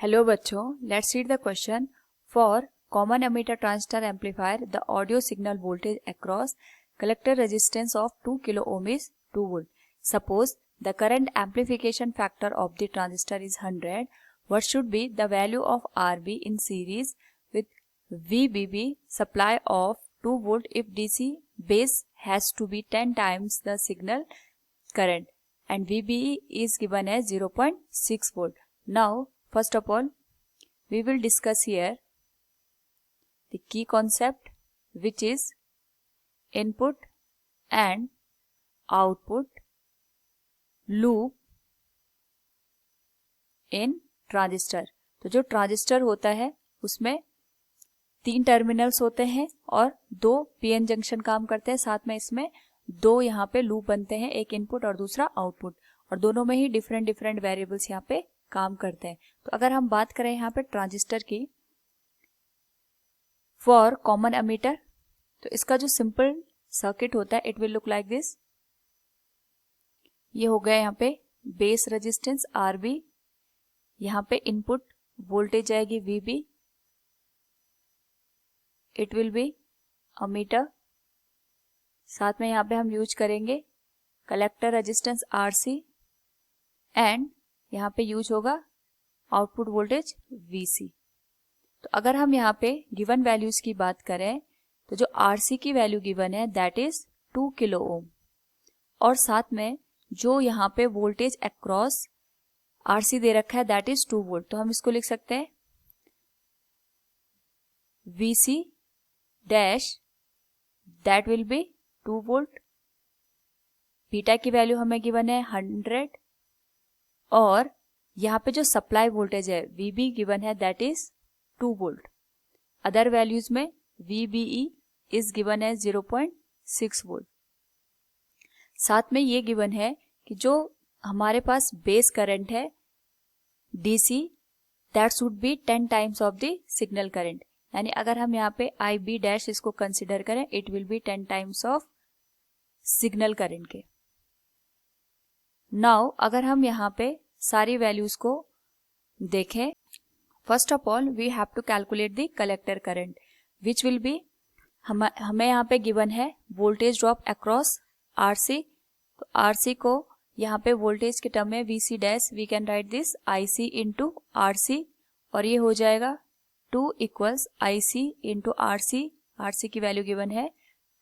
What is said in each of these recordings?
Hello बच्चों, let's read the question. For common ammeter transistor amplifier the audio signal voltage across collector resistance of 2 kilo ohm is 2 volt. Suppose the current amplification factor of the transistor is 100. What should be the value of RB in series with VBB supply of 2 volt if DC base has to be 10 times the signal current and VBE is given as 0.6 volt. Now, first of all, we will discuss here the key concept, which is input and output loop in transistor. तो जो transistor होता है उसमें 3 terminals होते हैं और 2 PN junction काम करते हैं. साथ में इसमें 2 यहाँ पे लूप बनते हैं, एक इनपुट और दूसरा आउटपुट, और दोनों में ही डिफरेंट डिफरेंट वेरिएबल्स यहाँ पे काम करते हैं. तो अगर हम बात करें यहाँ पे ट्रांजिस्टर की फॉर कॉमन एमीटर, तो इसका जो सिंपल सर्किट होता है it will look like this. ये हो गया यहाँ पे बेस रेजिस्टेंस RB, यहाँ पे इनपुट वोल्टेज आएगी VB, it will B ammeter. साथ में यहाँ पे हम यूज करेंगे कलेक्टर रेजिस्टेंस RC एंड यहाँ पे यूज होगा आउटपुट वोल्टेज VC. तो अगर हम यहाँ पे गिवन वैल्यूज की बात करें तो जो RC की वैल्यू गिवन है दैट इज 2 किलो ओम, और साथ में जो यहाँ पे वोल्टेज अक्रॉस RC दे रखा है दैट इज 2 वोल्ट. तो हम इसको लिख सकते हैं VC dash that will be 2 volt. Beta की वैल्यू हमें गिवन है 100, और यहाँ पे जो सप्लाई वोल्टेज है VB गिवन है that is 2 volt. Other values में VBE इज गिवन है 0.6 वोल्ट. साथ में ये गिवन है कि जो हमारे पास बेस करंट है DC that should be 10 times of the signal current. यानी अगर हम यहाँ पे IB डैश इसको कंसिडर करें it will be 10 times of signal current के. नाउ अगर हम यहाँ पे सारी वैल्यूज को देखें, first of all we have to calculate the collector current which will be, हमें यहाँ पे गिवन है वोल्टेज ड्रॉप अक्रॉस RC. तो RC को यहाँ पे वोल्टेज के टर्म में VC dash we can write this IC into RC, और ये हो जाएगा 2 equals IC into RC. RC की वैल्यू गिवन है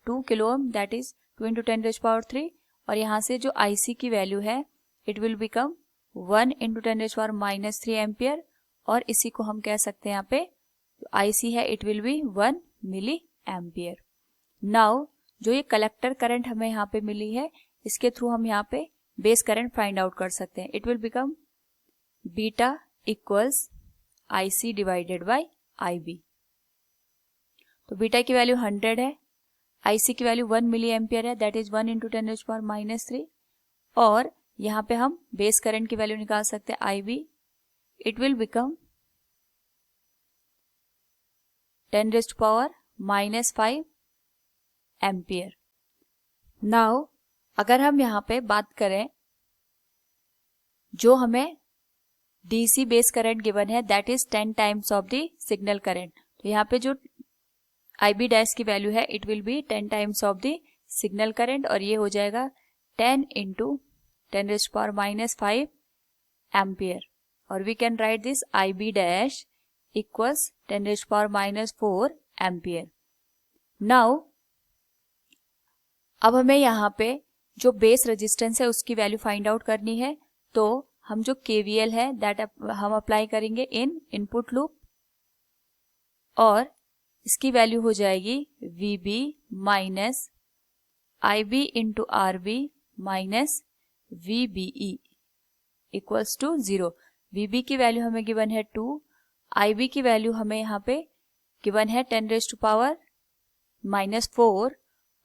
2 kilo ohm that is 2 into 10⁻3, और यहाँ से जो IC की वैल्यू है it will become 1 into 10⁻³ ampere, और इसी को हम कह सकते हैं यहाँ पे IC है it will be 1 milli ampere. Now जो ये कलेक्टर करंट हमें यहाँ पे मिली है इसके थ्रू हम यहाँ पे बेस करंट फाइंड आउट कर सकते हैं. It will become beta equals IC divided by IB. तो बीटा की वैल्यू 100 है, IC की वैल्यू 1 मिली एम्पियर है दैट इज 1 इंटू 10⁻3, और यहाँ पे हम बेस करंट की वैल्यू निकाल सकते हैं IB. It will become 10⁻⁵ ampere. Now अगर हम यहाँ पे बात करें जो हमें DC बेस करंट गिवन है that is 10 times of the signal current. तो यहाँ पे जो IB डैश की वैल्यू है it will be 10 times of the signal current, और ये हो जाएगा 10 इंटू 10⁻⁵ एम्पियर, और we can write this IB dash equals 10⁻⁴ ampere. Now अब हमें यहाँ पे जो बेस रेजिस्टेंस है उसकी वैल्यू फाइंड आउट करनी है. तो हम जो KVL है दैट हम अप्लाई करेंगे इन इनपुट लूप, और इसकी वैल्यू हो जाएगी VB minus IB into RB minus VBE equals to 0. VB की वैल्यू हमें गिवन है 2, IB की वैल्यू हमें यहाँ पे गिवन है 10⁻⁴,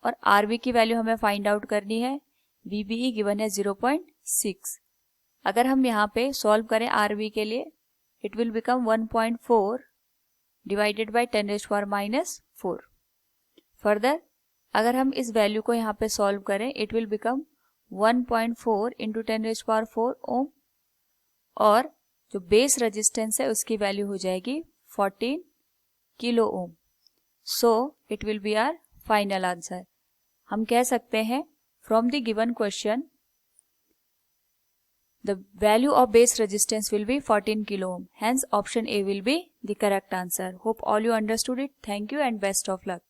और RB की वैल्यू हमें फाइंड आउट करनी है, VBE गिवन है 0.6. अगर हम यहाँ पे सॉल्व करें RB के लिए it will become 1.4 divided by 10⁻⁴. Further अगर हम इस वैल्यू को यहाँ पे सॉल्व करें इट विल बिकम 1.4 इंटू 10⁻⁴ ओम, और जो बेस रेजिस्टेंस है उसकी वैल्यू हो जाएगी 14 kilo ohm. So it will be our final answer. हम कह सकते हैं from the given question the value of base resistance will be 14 kilo ohm. Hence option A will be the correct answer. Hope all you understood it. Thank you and best of luck.